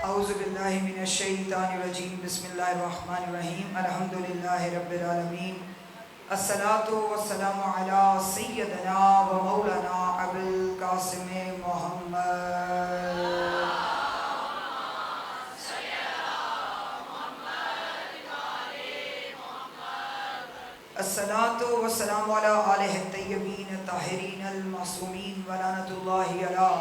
اعوذ باللہ من الشیطان الرجیم بسم اللہ الرحمن الرحیم الحمدللہ رب العالمین الصلاة والسلام علی سیدنا و مولانا ابو القاسم محمد الصلاة والسلام علی آلہ الطیبین الطاہرین المعصومین ولعنۃ اللہ علی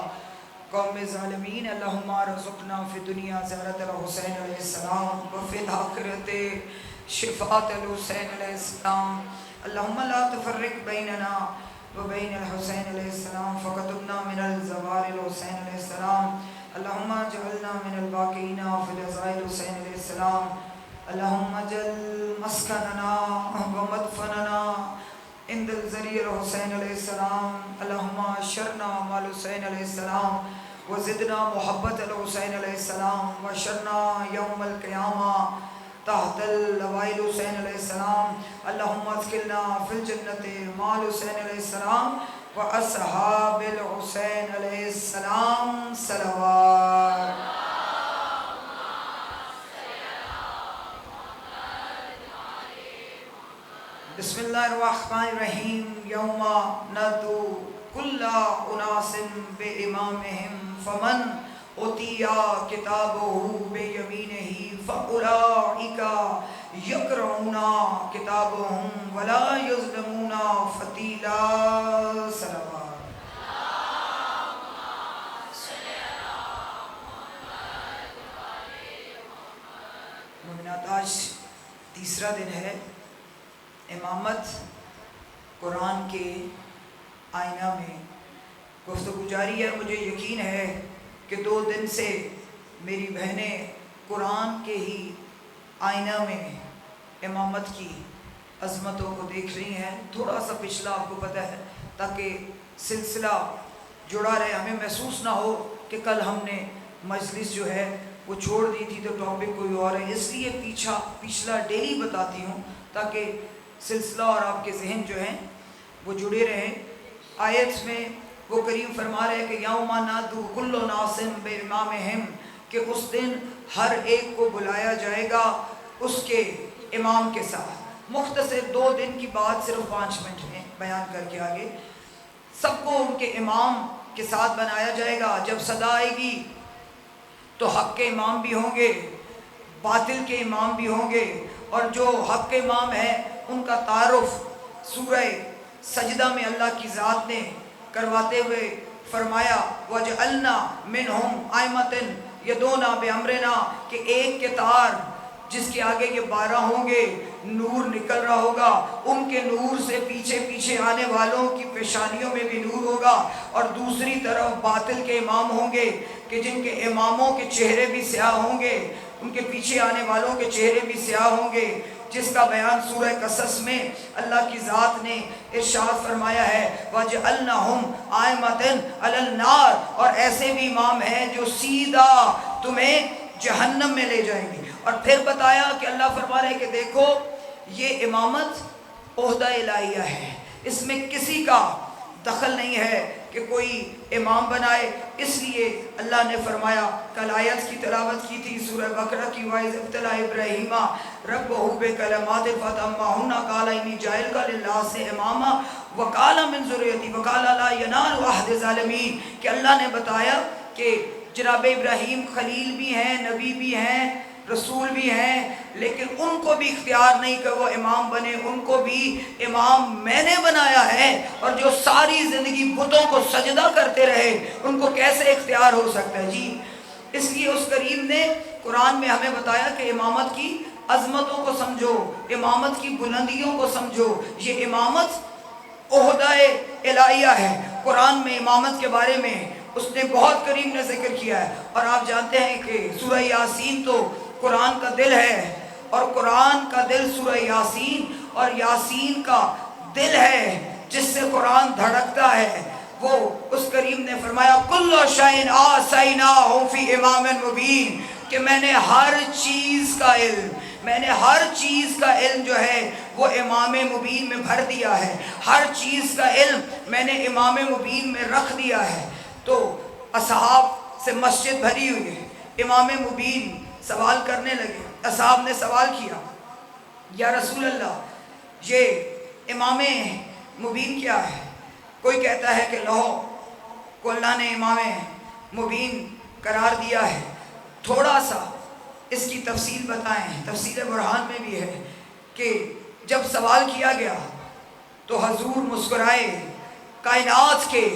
قوم ظالمین اللہم رزقنا فی دنیا زیارت الحسین علیہ السلام وفی الآخرت شفاعت الحسین علیہ السلام اللہم لا تفرق بیننا وبین الحسین علیہ السلام فقطبنا من الزوار الحسین علیہ السلام اللہم اجعلنا من الباقین فی الازائی الحسین علیہ السلام اللہم اجعل مسکننا ومدفننا عند الزریع الحسین علیہ السلام اللہم اشرنا مع الحسین علیہ السلام وزدنا محبت الحسین علیہ السلام وشرنا یوم القیامہ تحت اللواء الحسین علیہ السلام اللہم ادخلنا فی الجنت مع الحسین علیہ السلام واصحاب الحسین علیہ السلام صلوات بسم اللہ الرحمن الرحیم یوم ندعو کل اناس بامامہم فمن اوتی کتابہ بیمینہ فاولئک یقرؤون کتابہم ولا یظلمون فتیلا صلوات مومنات آج تیسرا دن ہے امامت قرآن کے آئینہ میں گفتگو جاری ہے. مجھے یقین ہے کہ 2 دن سے میری بہنیں قرآن کے ہی آئینہ میں امامت کی عظمتوں کو دیکھ رہی ہیں. تھوڑا سا پچھلا آپ کو پتہ ہے تاکہ سلسلہ جڑا رہے, ہمیں محسوس نہ ہو کہ کل ہم نے مجلس جو ہے وہ چھوڑ دی تھی تو ٹاپک کوئی اور ہے. اس لیے پچھلا ڈیلی بتاتی ہوں تاکہ سلسلہ اور آپ کے ذہن جو ہیں وہ جڑے رہیں. آیت میں وہ کریم فرما رہے کہ یوم ندعو کل اناس بامامہم, کہ اس دن ہر ایک کو بلایا جائے گا اس کے امام کے ساتھ. مختصر 2 دن کی بات صرف 5 منٹ میں بیان کر کے آگے. سب کو ان کے امام کے ساتھ بنایا جائے گا. جب صدا آئے گی تو حق کے امام بھی ہوں گے, باطل کے امام بھی ہوں گے, اور جو حق کے امام ہیں ان کا تعارف سورہ سجدہ میں اللہ کی ذات نے کرواتے ہوئے فرمایا وَجَعَلْنَا مِنْهُمْ أَئِمَّةً يَدْعُونَ بِأَمْرِنَا, کہ ایک کے تار جس کے آگے یہ 12 ہوں گے, نور نکل رہا ہوگا, ان کے نور سے پیچھے پیچھے آنے والوں کی پیشانیوں میں بھی نور ہوگا. اور دوسری طرف باطل کے امام ہوں گے کہ جن کے اماموں کے چہرے بھی سیاہ ہوں گے, ان کے پیچھے آنے والوں کے چہرے بھی سیاہ ہوں گے, جس کا بیان سورہ قصص میں اللہ کی ذات نے ارشاد فرمایا ہے وَجَعَلْنَاهُمْ أَئِمَّةً عَلَى النَّارِ, اور ایسے بھی امام ہیں جو سیدھا تمہیں جہنم میں لے جائیں گے. اور پھر بتایا کہ اللہ فرما رہے کہ دیکھو یہ امامت عہدہ الہیہ ہے, اس میں کسی کا دخل نہیں ہے کہ کوئی امام بنائے. اس لیے اللہ نے فرمایا, کل آیت کی تلاوت کی تھی سورہ بقرہ کی, وَإِذِ ابْتَلَىٰ إِبْرَاهِيمَ رَبُّهُ بِكَلِمَاتٍ فَأَتَمَّهُنَّ قَالَ إِنِّي جَاعِلُكَ لِلنَّاسِ إِمَامًا وَقَالَ مِنْ ذُرِّيَّتِي وَقَالَ لَا يَنَالُ عَهْدِ الظَّالِمِينَ, کہ اللہ نے بتایا کہ جناب ابراہیم خلیل بھی ہیں, نبی بھی ہیں, رسول بھی ہیں, لیکن ان کو بھی اختیار نہیں کہ وہ امام بنے. ان کو بھی امام میں نے بنایا ہے, اور جو ساری زندگی بتوں کو سجدہ کرتے رہے ان کو کیسے اختیار ہو سکتا ہے جی. اس لیے اس کریم نے قرآن میں ہمیں بتایا کہ امامت کی عظمتوں کو سمجھو, امامت کی بلندیوں کو سمجھو. یہ امامت عہدہ الہیہ ہے. قرآن میں امامت کے بارے میں اس نے بہت کریم نے ذکر کیا ہے. اور آپ جانتے ہیں کہ سورہ یاسین تو قرآن کا دل ہے, اور قرآن کا دل سورہ یاسین, اور یاسین کا دل ہے جس سے قرآن دھڑکتا ہے. وہ اس کریم نے فرمایا کُلُّ شَيْءٍ آتَيْنَاهُ فِي إِمَامٍ مُبِينٍ, کہ میں نے ہر چیز کا علم جو ہے وہ امام مبین میں بھر دیا ہے. ہر چیز کا علم میں نے امام مبین میں رکھ دیا ہے. تو اصحاب سے مسجد بھری ہوئی ہے, امام مبین سوال کرنے لگے. اصحاب نے سوال کیا یا رسول اللہ یہ امام مبین کیا ہے؟ کوئی کہتا ہے کہ لوح کو اللہ نے امام مبین قرار دیا ہے. تھوڑا سا اس کی تفصیل بتائیں. تفصیل برہان میں بھی ہے کہ جب سوال کیا گیا تو حضور مسکرائے. کائنات کے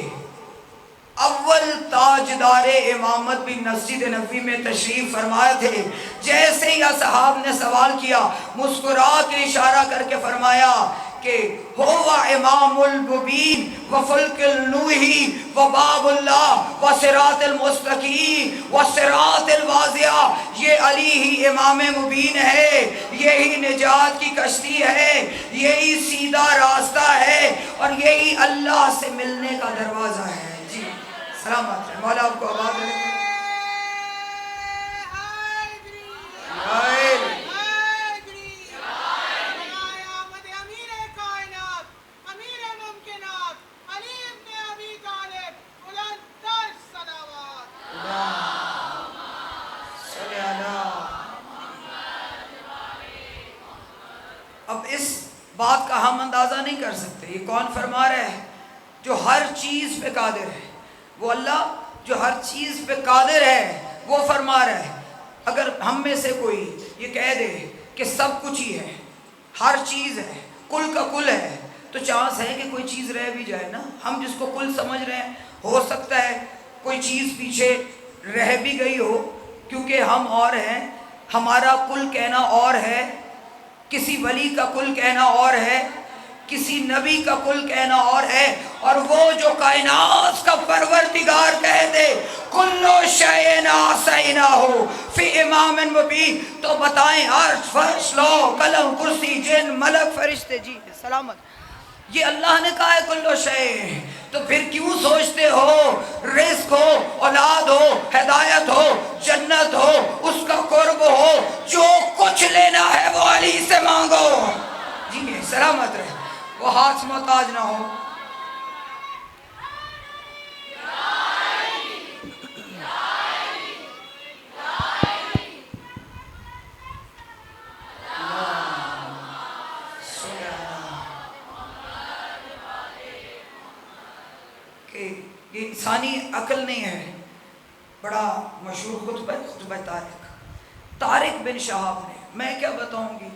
اول تاجدار امامت بھی مسجد نبوی میں تشریف فرمائے تھے. جیسے ہی اصحاب نے سوال کیا مسکرا کے اشارہ کر کے فرمایا کہ ہوا امام المبین وفلک النوحی وباب اللہ وصراط المستقیم وصراط الواضح. یہ علی ہی امام مبین ہے، یہی نجات کی کشتی ہے، یہی سیدھا راستہ ہے اور یہی اللہ سے ملنے کا دروازہ ہے. جی سلامت ہے. مولا آپ کو آباد رکھے. اب اس بات کا ہم اندازہ نہیں کر سکتے یہ کون فرما رہا ہے؟ جو ہر چیز پہ قادر ہے. وہ اللہ جو ہر چیز پہ قادر ہے وہ فرما رہا ہے. اگر ہم میں سے کوئی یہ کہہ دے کہ سب کچھ ہی ہے، ہر چیز ہے، کل کا کل ہے، تو چانس ہے کہ کوئی چیز رہ بھی جائے نا. ہم جس کو کل سمجھ رہے ہیں ہو سکتا ہے کوئی چیز پیچھے رہ بھی گئی ہو، کیونکہ ہم اور ہیں. ہمارا کل کہنا اور ہے، کسی ولی کا کل کہنا اور ہے، کسی نبی کا کل کہنا اور ہے. اور وہ جو کائنات کا پروردگار کہہ دے کلو شیء احصیناہ فی امام مبین، تو بتائیں عرش فرش لوح قلم کرسی جن ملک فرشتے. جی سلامت. یہ اللہ نے کہا ہے کلو شیء، تو پھر کیوں سوچتے ہو رزق ہو، اولاد ہو، ہدایت ہو، جنت ہو، اس کا قرب ہو، جو کچھ لینا ہے وہ علی سے مانگو. جی سلامت رہے، وہ ہاتھ محتاج نہ ہو. کہ یہ انسانی عقل نہیں ہے. بڑا مشہور خطبہ طارق بن شہاب نے. میں کیا بتاؤں گی،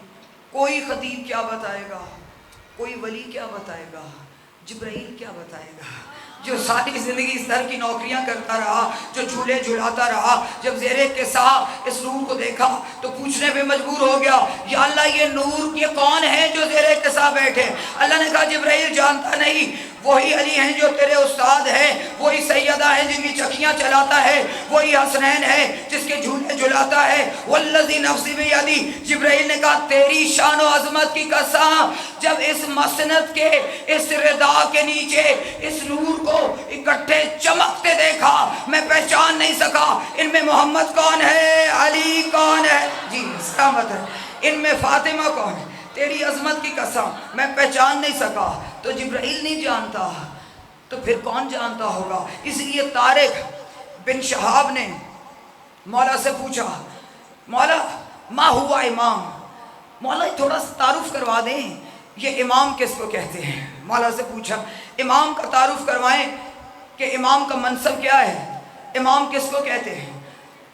کوئی خطیب کیا بتائے گا، کوئی ولی کیا بتائے گا، جبرائیل کیا بتائے گا، جو ساری زندگی اس طرح کی نوکریاں کرتا رہا، جو جھولے جھلاتا رہا، جب زیر قصا اس نور کو دیکھا تو پوچھنے پہ مجبور ہو گیا یا اللہ یہ نور یہ کون ہے جو زیر قصا بیٹھے؟ اللہ نے کہا جبرائیل جانتا نہیں، وہی علی ہیں جو تیرے استاد ہیں، وہی سیدہ ہیں جن کی چکیاں چلاتا ہے، وہی حسنین ہے جس کے جھولے جھلاتا ہے. والذی نفسی بیدی. جبرائیل نے کہا تیری شان و عظمت کی قسم، جب اس مسند کے اس ردا کے نیچے اس نور کو اکٹھے چمکتے دیکھا میں پہچان نہیں سکا ان میں محمد کون ہے، علی کون ہے. جی سلامت ہے. ان میں فاطمہ کون ہے، تیری عظمت کی قسم میں پہچان نہیں سکا. تو جبرائیل نہیں جانتا تو پھر کون جانتا ہوگا؟ اس لیے طارق بن شہاب نے مولا سے پوچھا مولا ما ہوا امام، مولا تھوڑا سا تعارف کروا دیں یہ امام کس کو کہتے ہیں. مولا سے پوچھا امام کا تعارف کروائیں کہ امام کا منصب کیا ہے، امام کس کو کہتے ہیں.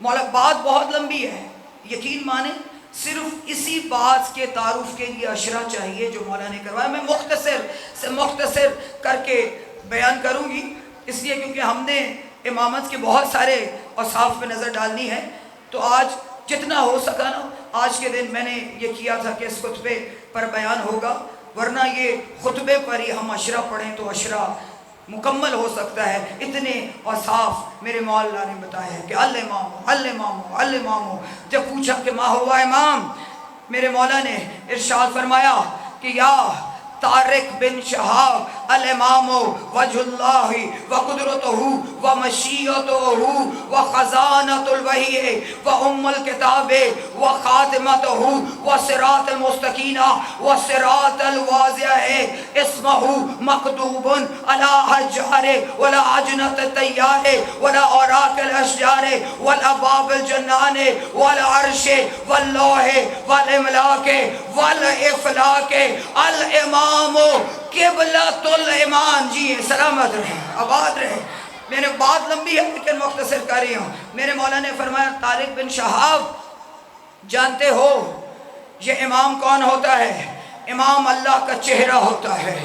مولا بات بہت لمبی ہے، یقین مانیں صرف اسی بات کے تعارف کے لیے اشرا چاہیے جو مولا نے کروایا. میں مختصر سے مختصر کر کے بیان کروں گی، اس لیے کیونکہ ہم نے امامت کے بہت سارے اوصاف پہ نظر ڈالنی ہے. تو آج جتنا ہو سکا نا، آج کے دن میں نے یہ کیا تھا کہ اس خطبے پر بیان ہوگا، ورنہ یہ خطبے پر ہی ہم اشرا پڑھیں تو اشرا مکمل ہو سکتا ہے. اتنے اوصاف میرے مولا نے بتایا ہے کہ الامام الامام الامام. جب پوچھا کہ ما ہوا امام، میرے مولا نے ارشاد فرمایا کہ یا طارق بن شہاب الامام وجہ وقدرتہ ومشیتہ وخزانۃ الوحی وام الکتاب وخاتمتہ وصراط المستقیم وصراط الواضح اسمہ مکتوب علی حجار ولا عجنۃ الطیار ولا اوراق الاشجار والابواب الجنان والعرش واللوح والاملاک والافلاک الامام قبلۃ الایمان. جی سلامت رہے، آباد رہے. میرے بات لمبی ہے لیکن مختصر کر رہی ہوں. میرے مولا نے فرمایا طارق بن شہاب جانتے ہو یہ امام کون ہوتا ہے؟ امام اللہ کا چہرہ ہوتا ہے،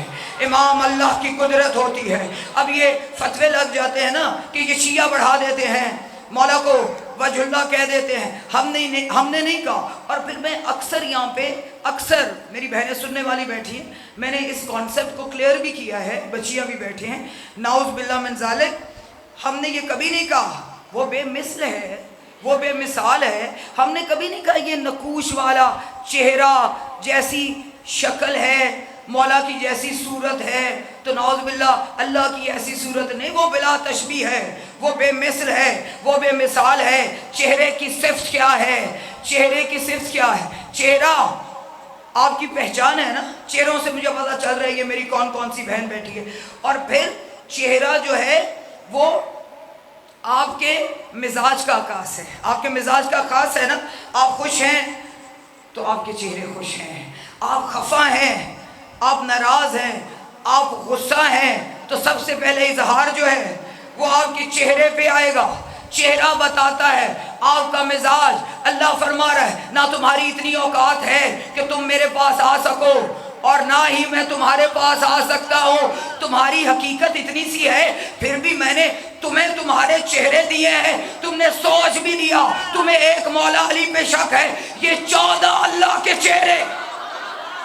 امام اللہ کی قدرت ہوتی ہے. اب یہ فتوے لگ جاتے ہیں نا کہ یہ شیعہ بڑھا دیتے ہیں، مولا کو وجہ اللہ کہہ دیتے ہیں. ہم نے نہیں کہا. اور پھر میں اکثر یہاں پہ میری بہنیں سننے والی بیٹھی ہیں، میں نے اس کانسیپٹ کو کلیئر بھی کیا ہے، بچیاں بھی بیٹھے ہیں. نعوذ باللہ من ذالک. ہم نے یہ کبھی نہیں کہا وہ بے مثل ہے، وہ بے مثال ہے. ہم نے کبھی نہیں کہا یہ نقوش والا چہرہ جیسی شکل ہے، مولا کی جیسی صورت ہے تو نعوذ باللہ اللہ کی ایسی صورت نہیں. وہ بلا تشبیہ ہے، وہ بے مثل ہے، وہ بے مثال ہے. چہرے کی صفت کیا ہے؟ چہرے کی صفت کیا ہے؟ چہرہ آپ کی پہچان ہے نا. چہروں سے مجھے پتہ چل رہا ہے یہ میری کون کون سی بہن بیٹھی ہے. اور پھر چہرہ جو ہے وہ آپ کے مزاج کا عکاس ہے. آپ کے مزاج کا عکاس ہے نا. آپ خوش ہیں تو آپ کے چہرے خوش ہیں، آپ خفا ہیں، آپ ناراض ہیں، آپ غصہ ہیں تو سب سے پہلے اظہار جو ہے وہ آپ کے چہرے پہ آئے گا. چہرہ بتاتا ہے آپ کا مزاج. اللہ فرما رہا ہے نہ تمہاری اتنی اوقات ہے کہ تم میرے پاس آ سکو اور نہ ہی میں تمہارے پاس آ سکتا ہوں. تمہاری حقیقت اتنی سی ہے پھر بھی میں نے تمہیں تمہارے چہرے دیے ہیں. تم نے سوچ بھی لیا، تمہیں ایک مولا علی پہ شک ہے. یہ 14 اللہ کے چہرے،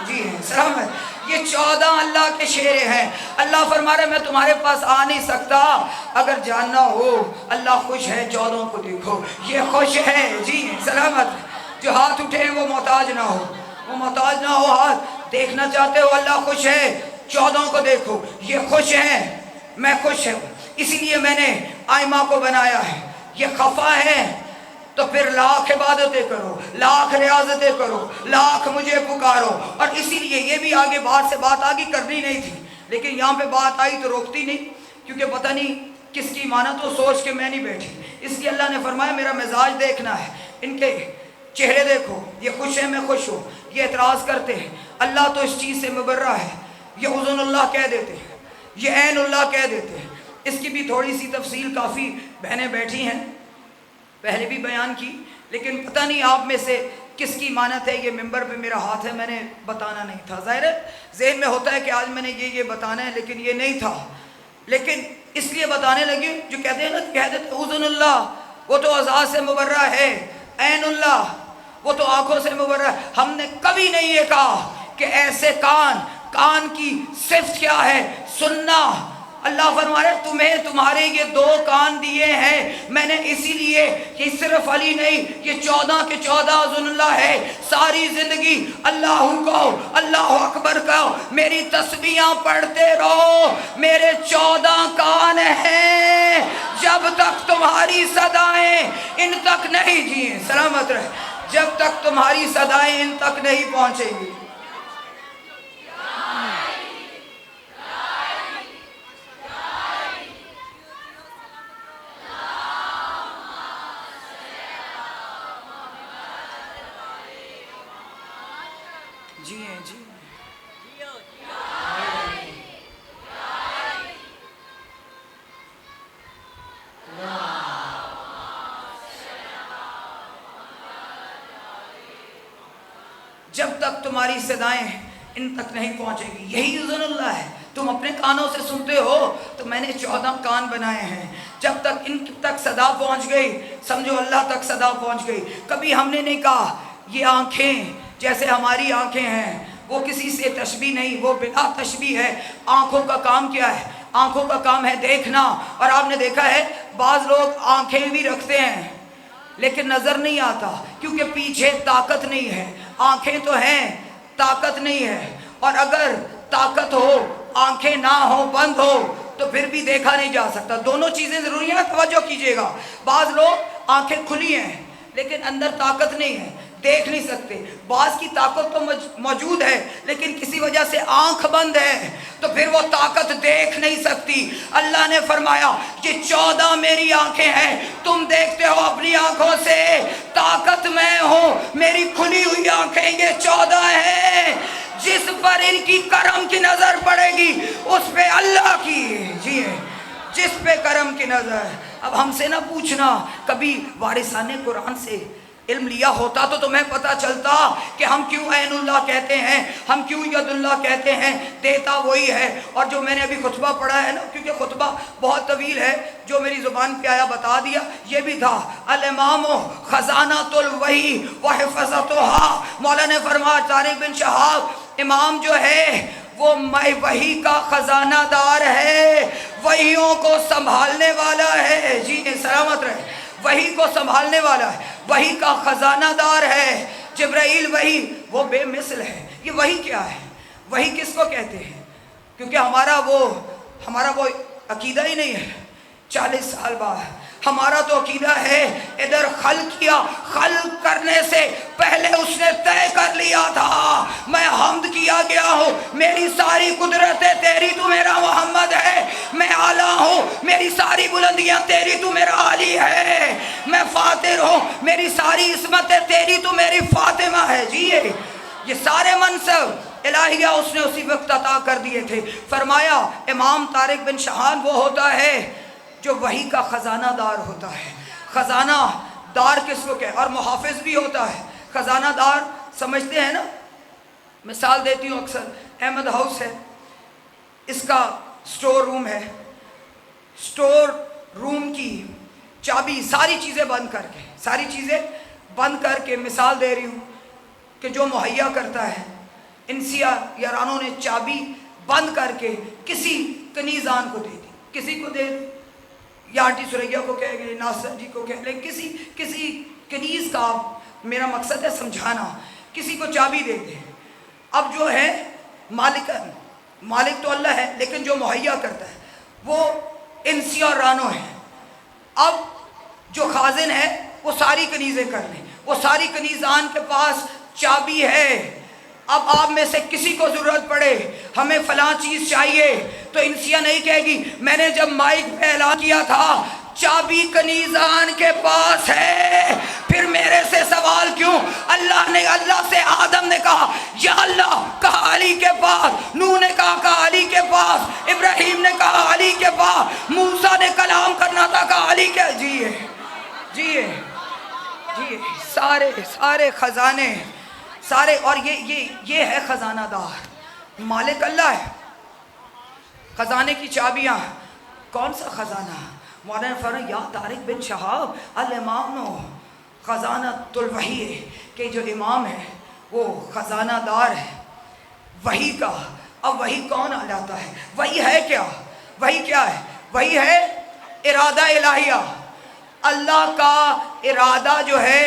جی سلام ہے، یہ 14 اللہ کے چہرے ہیں. اللہ فرما رہے میں تمہارے پاس آ نہیں سکتا. اگر جاننا ہو اللہ خوش ہے 14 کو دیکھو، یہ خوش ہے. جی سلامت. جو ہاتھ اٹھے ہیں وہ محتاج نہ ہو، وہ محتاج نہ ہو. ہاتھ دیکھنا چاہتے ہو اللہ خوش ہے 14 کو دیکھو، یہ خوش ہیں، میں خوش ہوں. اسی لیے میں نے آئمہ کو بنایا ہے. یہ خفا ہے تو پھر لاکھ عبادتیں کرو، لاکھ ریاضتیں کرو، لاکھ مجھے پکارو. اور اسی لیے یہ بھی آگے بات سے بات آگے کرنی نہیں تھی لیکن یہاں پہ بات آئی تو روکتی نہیں کیونکہ پتہ نہیں کس کی مانا تو سوچ کے میں نہیں بیٹھی. اس لیے اللہ نے فرمایا میرا مزاج دیکھنا ہے، ان کے چہرے دیکھو. یہ خوش ہیں میں خوش ہوں. یہ اعتراض کرتے ہیں اللہ تو اس چیز سے مبرہ ہے، یہ اذن اللہ کہہ دیتے ہیں، یہ عین اللہ کہہ دیتے ہیں. اس کی بھی تھوڑی سی تفصیل کافی بہنیں بیٹھی ہیں، پہلے بھی بیان کی لیکن پتہ نہیں آپ میں سے کس کی مانت ہے. یہ ممبر پہ میرا ہاتھ ہے، میں نے بتانا نہیں تھا. ظاہر ہے ذہن میں ہوتا ہے کہ آج میں نے یہ بتانا ہے لیکن یہ نہیں تھا. لیکن اس لیے بتانے لگی جو کہتے ہیں نا، کہہ دیتے اذن اللہ وہ تو اعضاء سے مبرہ ہے، عین اللہ وہ تو آنکھوں سے مبرہ ہے. ہم نے کبھی نہیں یہ کہا کہ ایسے کان کی صفت کیا ہے؟ سننا. اللہ فرما رہے تمہیں تمہارے یہ 2 کان دیے ہیں میں نے اسی لیے کہ صرف علی نہیں، یہ 14 کے 14 اذن اللہ ہے. ساری زندگی اللہ کو، اللہ اکبر کا میری تسبیحاں پڑھتے رہو. میرے 14 کان ہیں، جب تک تمہاری صدائیں ان تک نہیں، جی سلامت رہے، جب تک تمہاری صدائیں ان تک نہیں پہنچیں گی. جی ہیں جی جب تک تمہاری صدائیں ان تک نہیں پہنچے گی. یہی اذن اللہ ہے. تم اپنے کانوں سے سنتے ہو تو میں نے 14 کان بنائے ہیں. جب تک ان تک صدا پہنچ گئی سمجھو اللہ تک صدا پہنچ گئی. کبھی ہم نے نہیں کہا یہ آنکھیں جیسے ہماری آنکھیں ہیں وہ کسی سے تشبیہ نہیں، وہ بلا تشبیہ ہے. آنکھوں کا کام کیا ہے؟ آنکھوں کا کام ہے دیکھنا. اور آپ نے دیکھا ہے بعض لوگ آنکھیں بھی رکھتے ہیں لیکن نظر نہیں آتا کیونکہ پیچھے طاقت نہیں ہے. آنکھیں تو ہیں، طاقت نہیں ہے. اور اگر طاقت ہو آنکھیں نہ ہو بند ہو تو پھر بھی دیکھا نہیں جا سکتا. دونوں چیزیں ضروری ہیں. توجہ کیجئے گا. بعض لوگ آنکھیں کھلی ہیں لیکن اندر طاقت نہیں ہے, دیکھ نہیں سکتے. بعض کی طاقت تو موجود ہے لیکن کسی وجہ سے آنکھ بند ہے تو پھر وہ طاقت دیکھ نہیں سکتی. اللہ نے فرمایا یہ 14 میری آنکھیں ہیں, تم دیکھتے ہو اپنی آنکھوں سے, طاقت میں ہوں, میری کھلی ہوئی آنکھیں یہ 14 ہیں. جس پر ان کی کرم کی نظر پڑے گی اس پہ اللہ کی, جی جس پہ کرم کی نظر. اب ہم سے نہ پوچھنا, کبھی وارثان قرآن سے علم لیا ہوتا تو تمہیں پتہ چلتا کہ ہم کیوں عین اللہ کہتے ہیں, ہم کیوں ید اللہ کہتے ہیں. دیتا وہی ہے. اور جو میں نے ابھی خطبہ پڑھا ہے نا, کیونکہ خطبہ بہت طویل ہے, جو میری زبان پہ آیا بتا دیا. یہ بھی تھا الامام خزانۃ الوحی وحفظتها. مولا نے فرمایا طارق بن شہاب امام جو ہے وہ وحی کا خزانہ دار ہے, وحیوں کو سنبھالنے والا ہے. جی سلامت رہے. وحی کو سنبھالنے والا ہے, وحی کا خزانہ دار ہے. جبرائیل وحی وہ بے مثل ہے. یہ وحی کیا ہے, وحی کس کو کہتے ہیں؟ کیونکہ ہمارا وہ عقیدہ ہی نہیں ہے. 40 سال بعد ہمارا تو عقیدہ ہے ادھر خلق کیا, خلق کرنے سے پہلے اس نے طے کر لیا تھا میں حمد کیا گیا ہوں, میری ساری قدرتیں تیری, تو میرا محمد ہے. میں اعلیٰ ہوں, میری ساری بلندیاں تیری, تو میرا علی ہے. میں فاتر ہوں, میری ساری عصمتیں تیری, تو میری فاطمہ ہے. جی یہ سارے منصب الہیہ اس نے اسی وقت عطا کر دیے تھے. فرمایا امام طارق بن شہاب وہ ہوتا ہے جو وحی کا خزانہ دار ہوتا ہے. خزانہ دار کس کو کہے, اور محافظ بھی ہوتا ہے. خزانہ دار سمجھتے ہیں نا, مثال دیتی ہوں اکثر. احمد ہاؤس ہے, اس کا سٹور روم ہے. سٹور روم کی چابی ساری چیزیں بند کر کے مثال دے رہی ہوں کہ جو مہیا کرتا ہے, انسیا یارانوں نے چابی بند کر کے کسی کنیزان کو دے دی, کسی کو دے دی, یا آنٹی سریا کو کہہ گئے, ناصر جی کو کہہ لیں, کسی کنیز کا, میرا مقصد ہے سمجھانا, کسی کو چابی دے دے. اب جو ہے مالک تو اللہ ہے لیکن جو مہیا کرتا ہے وہ انسی اور رانو ہے. اب جو خازن ہے وہ ساری کنیزیں کر لیں, وہ ساری کنیزان کے پاس چابی ہے. اب آپ میں سے کسی کو ضرورت پڑے ہمیں فلاں چیز چاہیے تو انسیہ نہیں کہے گی میں نے جب مائک پہ اعلان کیا تھا چابی کنیزان کے پاس ہے, پھر میرے سے سوال کیوں؟ اللہ سے آدم نے کہا یا اللہ, کہا علی کے پاس, نوح نے کہا علی کے پاس, ابراہیم نے کہا علی کے پاس, موسیٰ نے کلام کرنا تھا کہا علی کے. جی سارے خزانے سارے. اور یہ ہے خزانہ دار, مالک اللہ ہے. خزانے کی چابیاں, کون سا خزانہ؟ مولانا فرمایا یا طارق بن شہاب الامام خزانۃ الوحی, کہ جو امام ہے وہ خزانہ دار ہے وحی کا. اب وحی کون لاتا ہے؟ وحی ہے کیا؟ وحی کیا ہے؟ وحی ہے ارادہ الہیہ. اللہ کا ارادہ جو ہے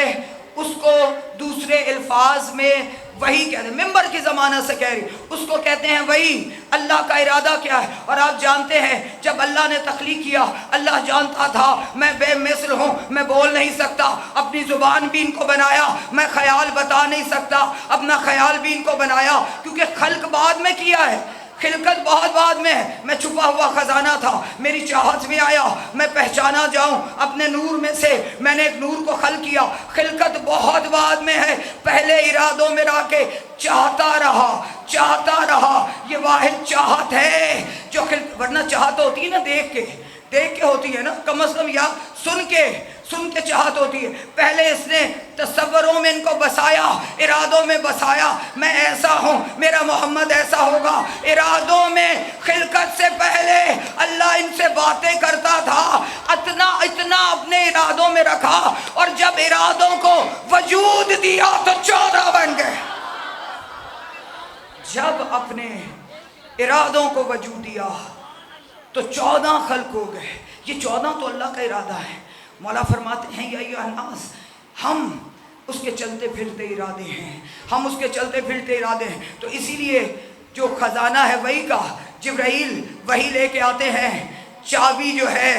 اس کو دوسرے الفاظ میں وحی کہتے ہیں. ممبر کی زمانہ سے کہہ رہی, اس کو کہتے ہیں وحی. اللہ کا ارادہ کیا ہے؟ اور آپ جانتے ہیں جب اللہ نے تخلیق کیا اللہ جانتا تھا میں بے مثل ہوں, میں بول نہیں سکتا, اپنی زبان بھی ان کو بنایا, میں خیال بتا نہیں سکتا, اپنا خیال بھی ان کو بنایا, کیونکہ خلق بعد میں کیا ہے, خلقت بہت بعد میں ہے. میں چھپا ہوا خزانہ تھا, میری چاہت میں آیا میں پہچانا جاؤں اپنے نور میں سے, میں نے ایک نور کو خلق کیا. خلقت بہت بعد میں ہے, پہلے ارادوں میں رہ کے چاہتا رہا. یہ واحد چاہت ہے جو ورنہ چاہت ہوتی ہے نا دیکھ کے ہوتی ہے نا, کم از کم یا سن کے چاہت ہوتی ہے. پہلے اس نے تصوروں میں ان کو بسایا, ارادوں میں بسایا, میں ایسا ہوں, میرا محمد ایسا ہوگا. ارادوں میں خلقت سے پہلے اللہ ان سے باتیں کرتا تھا, اتنا اپنے ارادوں میں رکھا, اور جب ارادوں کو وجود دیا تو 14 بن گئے. جب اپنے ارادوں کو وجود دیا تو 14 خلق ہو گئے. یہ 14 تو اللہ کا ارادہ ہے. مولا فرماتے ہیں یا ایھا الناس, ہم اس کے چلتے پھرتے ارادے ہیں, تو اسی لیے جو خزانہ ہے وہی کا, جبرائیل وہی لے کے آتے ہیں، چابی جو ہے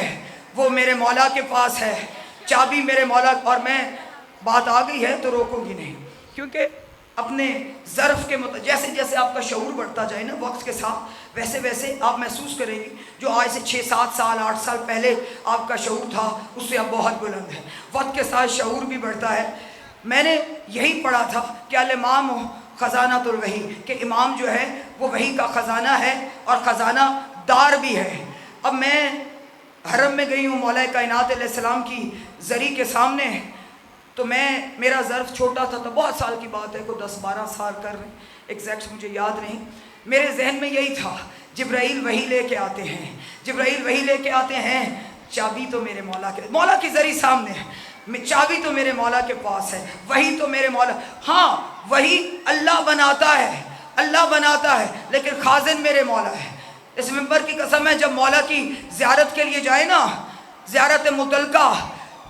وہ میرے مولا کے پاس ہے، چابی میرے مولا، اور میں بات آ گئی ہے تو روکوں گی نہیں، کیونکہ اپنے ظرف کے جیسے جیسے آپ کا شعور بڑھتا جائے نا وقت کے ساتھ، ویسے ویسے آپ محسوس کریں گے جو آج سے 6-7 سال 8 سال پہلے آپ کا شعور تھا اس سے اب بہت بلند ہے، وقت کے ساتھ شعور بھی بڑھتا ہے۔ میں نے یہی پڑھا تھا کہ الامام خزانۃ الوحی، کہ امام جو ہے وہ وحی کا خزانہ ہے اور خزانہ دار بھی ہے۔ اب میں حرم میں گئی ہوں مولا کائنات علیہ السلام کی زری کے سامنے، تو میرا ظرف چھوٹا تھا، تو بہت سال کی بات ہے، کوئی 10-12 سال کر رہے ہیں، ایگزیکٹ مجھے یاد نہیں، میرے ذہن میں یہی تھا جبرائیل وحی لے کے آتے ہیں، جبرائیل وحی لے کے آتے ہیں، چابی تو میرے مولا کی زری سامنے ہے، چابی تو میرے مولا کے پاس ہے، وحی تو میرے مولا، ہاں وحی اللہ بناتا ہے، اللہ بناتا ہے، لیکن خازن میرے مولا ہے۔ اس منبر کی قسم ہے، جب مولا کی زیارت کے لیے جائے نا، زیارت متعلقہ،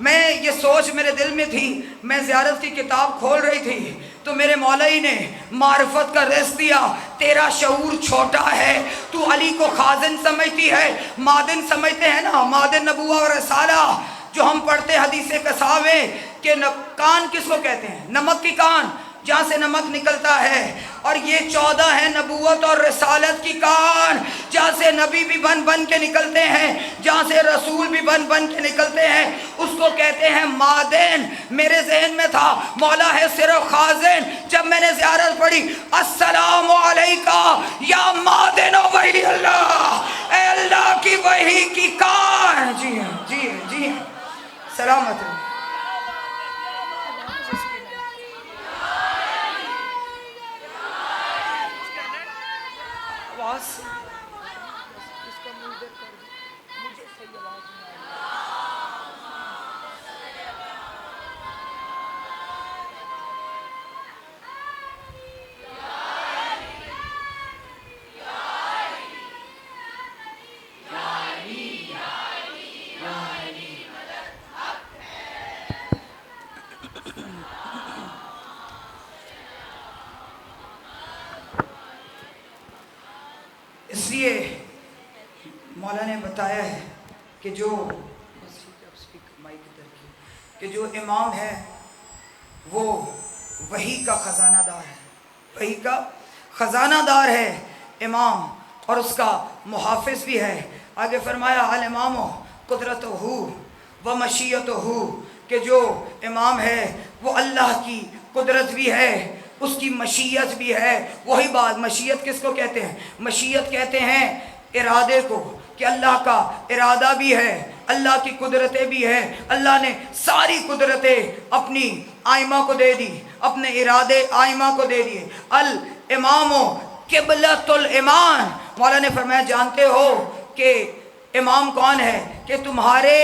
میں یہ سوچ میرے دل میں تھی، میں زیارت کی کتاب کھول رہی تھی تو میرے مولائی نے معرفت کا رزق دیا، تیرا شعور چھوٹا ہے، تو علی کو خازن سمجھتی ہے، معدن سمجھتے ہیں نا، معدن نبوہ اور رسالہ جو ہم پڑھتے ہیں حدیث کسا میں، کہ کان کس کو کہتے ہیں؟ نمک کی کان، جہاں سے نمک نکلتا ہے، اور یہ 14 ہے نبوت اور رسالت کی کان، جہاں سے نبی بھی بن بن کے نکلتے ہیں، جہاں سے رسول بھی بن بن کے نکلتے ہیں، اس کو کہتے ہیں معدن۔ میرے ذہن میں تھا مولا ہے صرف خازن، جب میں نے زیارت پڑھی، السلام علیکہ یا معدن و وحی اللہ، اے اللہ کی وحی کی کان، جی ہاں جی ہاں جی ہاں، سلامت ہے۔ اس لیے مولا نے بتایا ہے کہ جو امام ہے وہ وحی کا خزانہ دار ہے، وحی کا خزانہ دار ہے امام، اور اس کا محافظ بھی ہے۔ آگے فرمایا الامام قدرتہ و مشیتہ، کہ جو امام ہے وہ اللہ کی قدرت بھی ہے، اس کی مشیت بھی ہے۔ وہی بات، مشیت کس کو کہتے ہیں؟ مشیت کہتے ہیں ارادے کو، کہ اللہ کا ارادہ بھی ہے، اللہ کی قدرتیں بھی ہیں، اللہ نے ساری قدرتیں اپنی آئمہ کو دے دی، اپنے ارادے آئمہ کو دے دیے۔ الامام قبلۃ الایمان، مولا نے فرمایا جانتے ہو کہ امام کون ہے؟ کہ تمہارے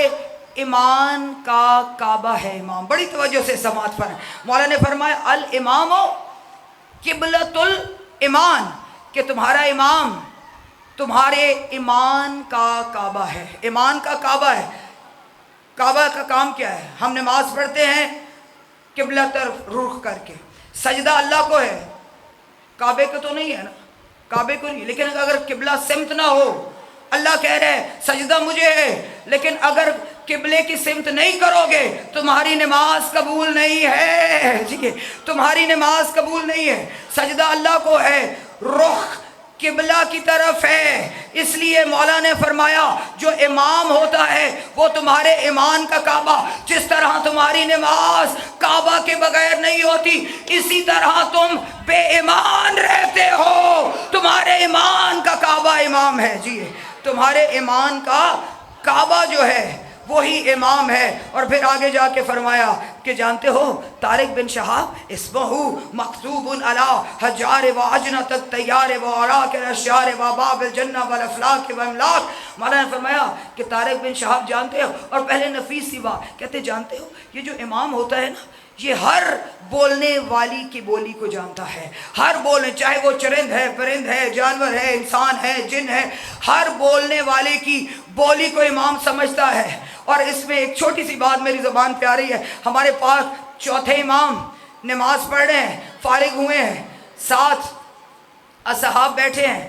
ایمان کا کعبہ ہے امام۔ بڑی توجہ سے سماعت فرمائیں، مولا نے فرمایا الامام قبلۃ الایمان، کہ تمہارا امام تمہارے ایمان کا کعبہ ہے، ایمان کا کعبہ ہے۔ کعبہ کا کام کیا ہے؟ ہم نماز پڑھتے ہیں قبلہ طرف رخ کر کے، سجدہ اللہ کو ہے، کعبے کو تو نہیں ہے نا، کعبے کو نہیں، لیکن اگر قبلہ سمت نہ ہو، اللہ کہہ رہے ہیں سجدہ مجھے ہے، لیکن اگر قبلے کی سمت نہیں کرو گے تمہاری نماز قبول نہیں ہے، ٹھیک ہے، تمہاری نماز قبول نہیں ہے۔ سجدہ اللہ کو ہے، رخ قبلہ کی طرف ہے، اس لیے مولا نے فرمایا جو امام ہوتا ہے وہ تمہارے ایمان کا کعبہ، جس طرح تمہاری نماز کعبہ کے بغیر نہیں ہوتی، اسی طرح تم بے ایمان رہتے ہو، تمہارے ایمان کا کعبہ امام ہے، جی تمہارے ایمان کا کعبہ جو ہے وہی امام ہے۔ اور پھر آگے جا کے فرمایا کہ جانتے ہو طارق بن شہاب اسمہ مکتوب علی حجار و اجنۃ الطیار و اوراق الاشجار و باب الجنہ والافلاک و املاک، مولانا نے فرمایا کہ طارق بن شہاب جانتے ہو، اور پہلے نفیس سی بات کہتے جانتے ہو یہ جو امام ہوتا ہے نا، یہ ہر بولنے والی کی بولی کو جانتا ہے، ہر بولنے، چاہے وہ چرند ہے، پرند ہے، جانور ہے، انسان ہے، جن ہے، ہر بولنے والے کی بولی کو امام سمجھتا ہے۔ اور اس میں ایک چھوٹی سی بات میری زبان پہ آ رہی ہے، ہمارے پاس چوتھے امام نماز پڑھ رہے ہیں، فارغ ہوئے ہیں، 7 اصحاب بیٹھے ہیں،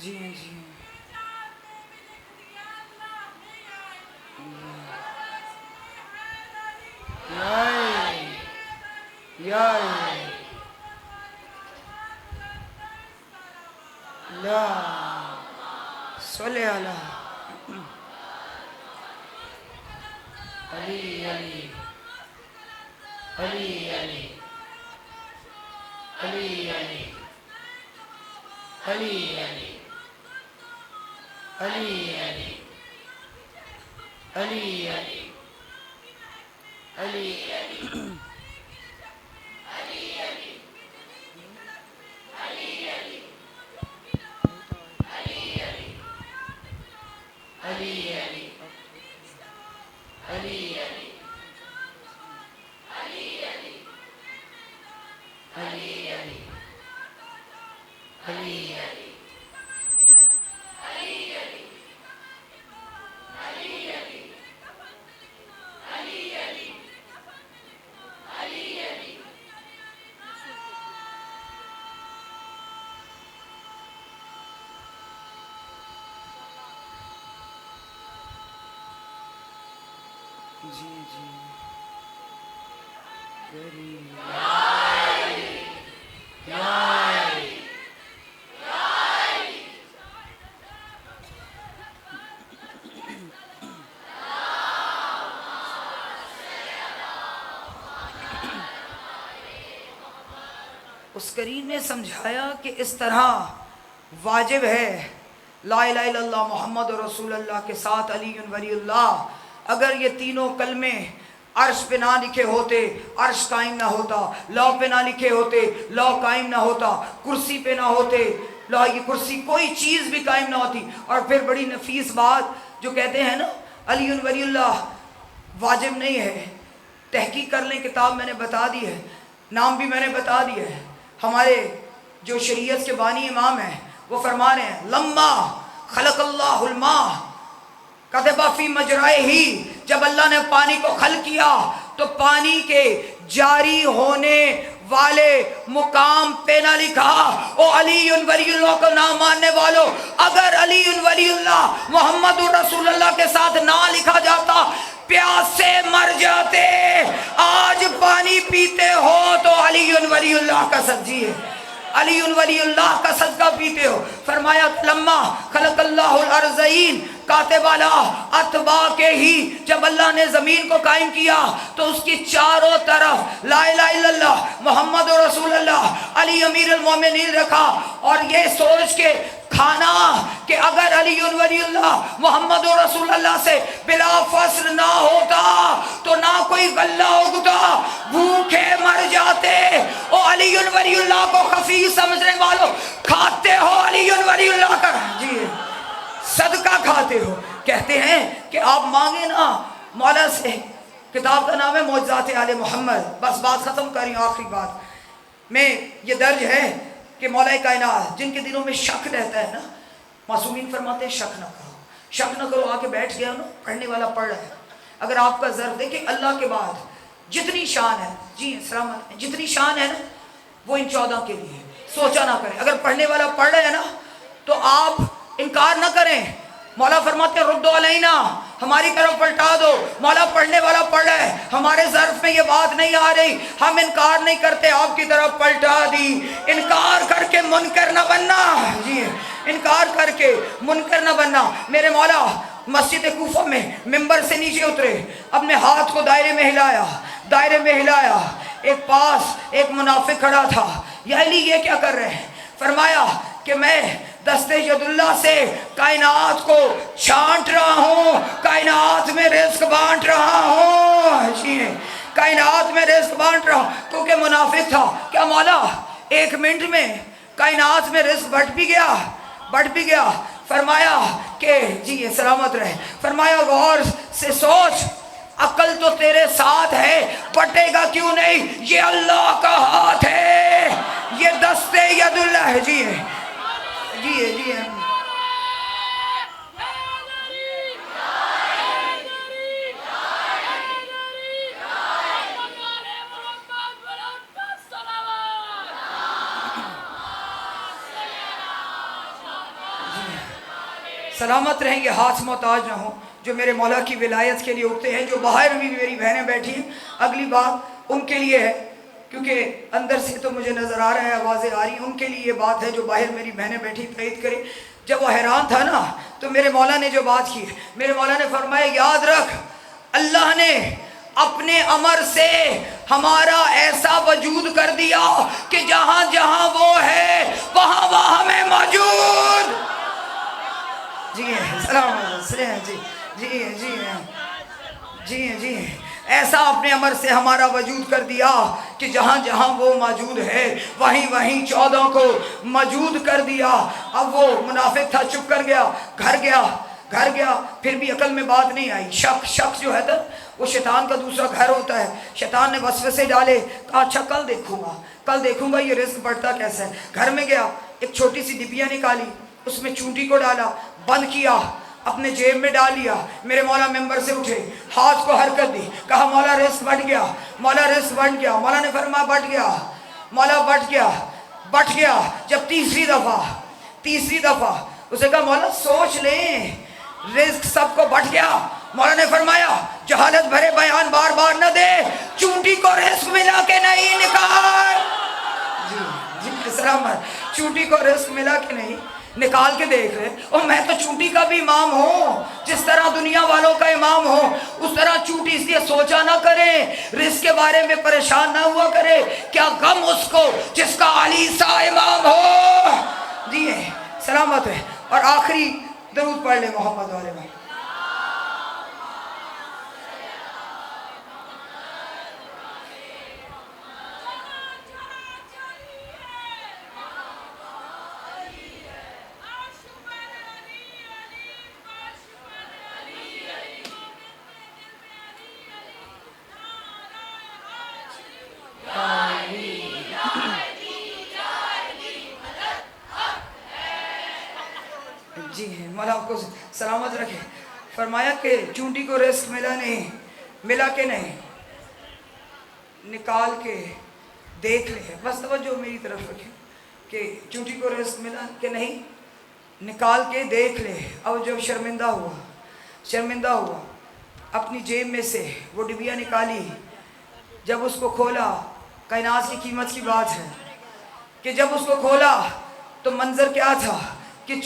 جی ہیں جی ہیں یا لا صلی علی علی علی علی علی علی علی علی علی علی علی جی جی اس کریم نے سمجھایا کہ اس طرح واجب ہے لا الہ الا اللہ محمد رسول اللہ کے ساتھ علی ولی اللہ. اگر یہ تینوں کلمے عرش پہ نہ لکھے ہوتے عرش قائم نہ ہوتا، لوح پہ نہ لکھے ہوتے لوح قائم نہ ہوتا، کرسی پہ نہ ہوتے لوح کی کرسی، کوئی چیز بھی قائم نہ ہوتی. اور پھر بڑی نفیس بات جو کہتے ہیں نا علی ولی اللہ واجب نہیں ہے. تحقیق کر لیں، کتاب میں نے بتا دی ہے، نام بھی میں نے بتا دیا ہے. ہمارے جو شریعت کے بانی امام ہیں وہ فرما رہے ہیں لما خلق اللہ الماء کتب فی مجرائے ہی، جب اللہ نے پانی کو خلق کیا تو پانی کے جاری ہونے والے مقام پہ نہ لکھا او علی ولی اللہ کو نہ ماننے والوں. اگر علی ولی اللہ محمد رسول اللہ کے ساتھ نہ لکھا جاتا پیاسے مر جاتے. آج پانی پیتے ہو تو علی ولی اللہ کا سجیے، علی ولی اللہ کا صدقہ پیتے ہو. فرمایا لما خلق اللہ الارضین کاتب والا اتباع کے ہی، جب اللہ نے زمین کو قائم کیا تو اس کی چاروں طرف لا الہ الا اللہ محمد رسول اللہ علی امیر المومنین رکھا. اور یہ سوچ کے کھانا کہ اگر علی ولی اللہ محمد رسول اللہ سے بلا فصل نہ ہوتا تو نہ کوئی غلہ اگتا، بھوکے مر جاتے. او علی ولی اللہ کو خفی سمجھنے والوں، کھاتے ہو علی ولی اللہ کا جی صدقہ کھاتے ہو. کہتے ہیں کہ آپ مانگے نا مولا سے. کتاب کا نام ہے معجزات آل محمد. بس بات ختم کر رہی ہوں، آخری بات میں یہ درج ہے کہ مولا کائنات جن کے دلوں میں شک رہتا ہے نا، معصومین فرماتے ہیں شک نہ کرو، شک نہ کرو. آ کے بیٹھ گیا نا، پڑھنے والا پڑھ رہا ہے. اگر آپ کا ظرف دیکھیں اللہ کے بعد جتنی شان ہے جی سلامت جتنی شان ہے نا وہ ان 14 کے لیے سوچا نہ کریں. اگر پڑھنے والا پڑھ رہے ہیں نا تو آپ انکار نہ کریں. مولا فرماتے ہیں ردو علینا، ہماری طرف پلٹا دو. مولا پڑھنے والا پڑھ رہا ہے، ہمارے ظرف میں یہ بات نہیں آ رہی، ہم انکار نہیں کرتے، آپ کی طرف پلٹا دی. انکار کر کے منکر نہ بننا جی، انکار کر کے منکر نہ بننا. میرے مولا مسجد کوفہ میں ممبر سے نیچے اترے، اپنے ہاتھ کو دائرے میں ہلایا، دائرے میں ہلایا. ایک پاس ایک منافق کھڑا تھا. یا علی یہ کیا کر رہے ہیں؟ فرمایا کہ میں دستے ید اللہ سے کائنات کو چھانٹ رہا ہوں، کائنات میں رزق بانٹ رہا ہوں، کائنات میں رزق بانٹ رہا ہوں. کیونکہ منافق تھا. کیا مولا 1 منٹ میں کائنات میں رزق بٹ بھی گیا؟ بٹ بھی گیا. فرمایا کہ جی یہ سلامت رہے. فرمایا غور سے سوچ، عقل تو تیرے ساتھ ہے، بٹے گا کیوں نہیں؟ یہ اللہ کا ہاتھ ہے، یہ دستے ید اللہ ہے. جی ہے جی ہے جی ہے. سلامت رہیں گے، ہاتھ محتاج نہ ہوں، جو میرے مولا کی ولایت کے لیے اٹھتے ہیں، جو باہر بھی میری بہنیں بیٹھی ہیں، اگلی بات ان کے لیے ہے، کیونکہ اندر سے تو مجھے نظر آ رہا ہے، آوازیں آ رہی ہیں، ان کے لیے یہ بات ہے جو باہر میری بہنیں بیٹھی تائید کریں۔ جب وہ حیران تھا نا تو میرے مولا نے جو بات کی، میرے مولا نے فرمایا یاد رکھ، اللہ نے اپنے امر سے ہمارا ایسا وجود کر دیا کہ جہاں جہاں وہ ہے وہاں وہاں ہمیں موجود۔ جی ہیں، سلام علیکم، جی ہیں، ایسا اپنے امر سے ہمارا وجود کر دیا کہ جہاں جہاں وہ موجود ہے وہیں وہیں 14 کو موجود کر دیا۔ اب وہ منافق تھا، چپ کر گیا، گھر گیا، پھر بھی عقل میں بات نہیں آئی۔ شک جو ہے تھا وہ شیطان کا دوسرا گھر ہوتا ہے۔ شیطان نے وسوسے ڈالے، کہا اچھا کل دیکھوں گا یہ رزق بڑھتا کیسا ہے۔ گھر میں گیا، ایک چھوٹی سی ڈبیا نکالی، اس میں چونٹی کو ڈالا، بند کیا، اپنے جیب میں ڈال لیا۔ میرے مولا ممبر سے اٹھے، ہاتھ کو حرکت دی، کہا مولا رزق بڑھ گیا، مولا رزق بڑھ گیا۔ مولا نے فرمایا بڑھ گیا، مولا بڑھ گیا۔ جب تیسری دفعہ اسے کہا مولا سوچ لیں، رزق سب کو بڑھ گیا۔ مولا نے فرمایا جہالت بھرے بیان بار بار نہ دے، چونٹی کو رزق ملا کہ نہیں نکال۔ جی سلامت، چونٹی کو رزق ملا کہ نہیں نکال کے دیکھ رہے۔ اور میں تو چونٹی کا بھی امام ہوں، جس طرح دنیا والوں کا امام ہوں اس طرح چونٹی اس لیے سوچا نہ کرے، رزق کے بارے میں پریشان نہ ہوا کرے، کیا غم اس کو جس کا علی سا امام ہو۔ جی سلامت ہے۔ اور آخری درود پڑھ لے محمد والے بھائی۔ جی ہیں، مولا آپ کو سلامت رکھے۔ فرمایا کہ چونٹی کو رزق ملا کہ نہیں، نکال کے دیکھ لے۔ بس توجہ میری طرف رکھیں کہ چونٹی کو رزق ملا کہ نہیں، نکال کے دیکھ لے۔ اب جب شرمندہ ہوا، اپنی جیب میں سے وہ ڈبیا نکالی، جب اس کو کھولا، کائنات کی قیمت کی بات ہے کہ جب اس کو کھولا تو منظر کیا تھا کہ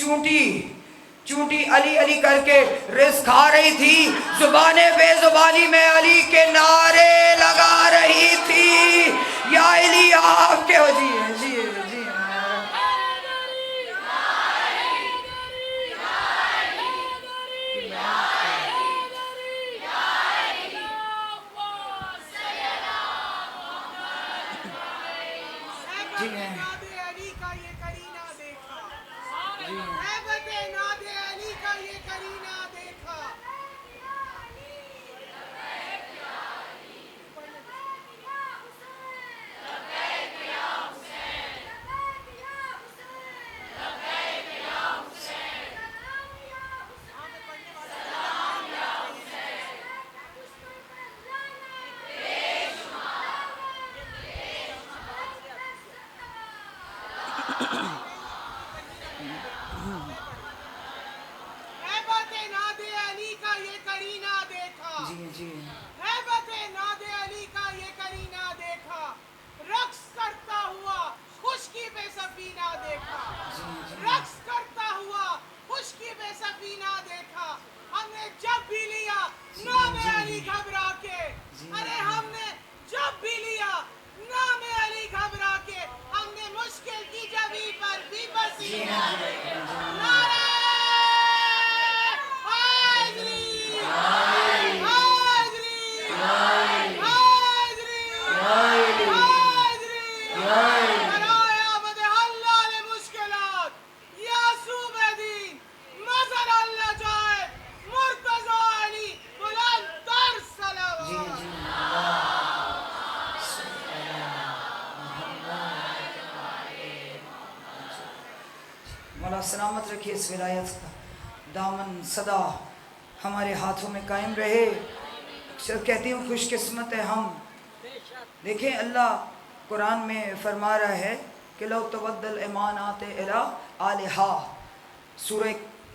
چونٹی علی علی کر کے رزق کھا رہی تھی، زبان بے زبانی میں علی کے نعرے لگا رہی تھی، یا علی آپ کے ہو۔ جی مولا سلامت رکھے، اس ولایت کا دامن سدا ہمارے ہاتھوں میں قائم رہے۔ اکثر کہتی ہوں خوش قسمت ہے ہم۔ دیکھیں اللہ قرآن میں فرما رہا ہے کہ لو تبدل ایمانات الی آلہا، سورہ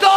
2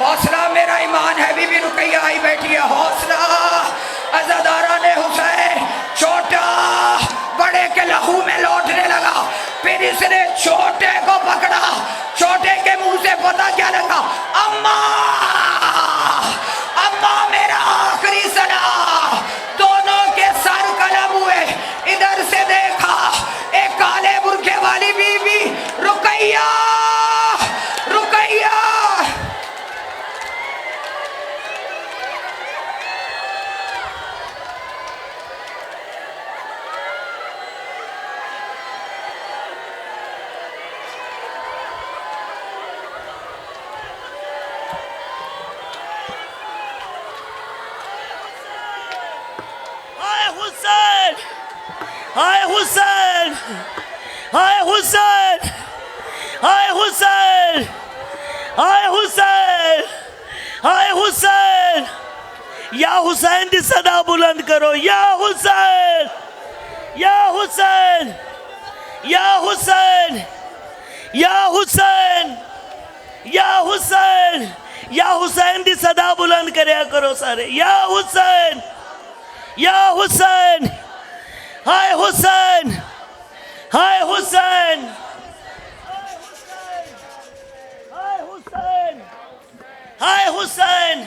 حوصلہ میرا ایمان ہے. بی بی رقیہ آئی بیٹھی ہے. حوصلہ عزاداران حسین. چھوٹا بڑے کے لہو میں لوٹنے لگا. پھر اس نے چھوٹے کو پکڑا. چھوٹے کے منہ سے پتہ کیا لگا؟ اماں میرا آخری سلام. دونوں کے سر قلم ہوئے. ادھر سے دیکھا ایک کالے برقعے والی بی بی رقیہ. رقیہ ہائے حسین، ہائے حسین، ہائے حسین، ہائے حسین، ہائے حسین. یا حسین دی صدا بلند کرو. یا حسین، یا حسین، یا حسین، یا حسین، یا حسین. یا حسین دی صدا بلند کریا کرو سارے. یا حسین، یا حسین، ہائے حسین، ہائے حسین، ہائے حسین، ہائے حسین،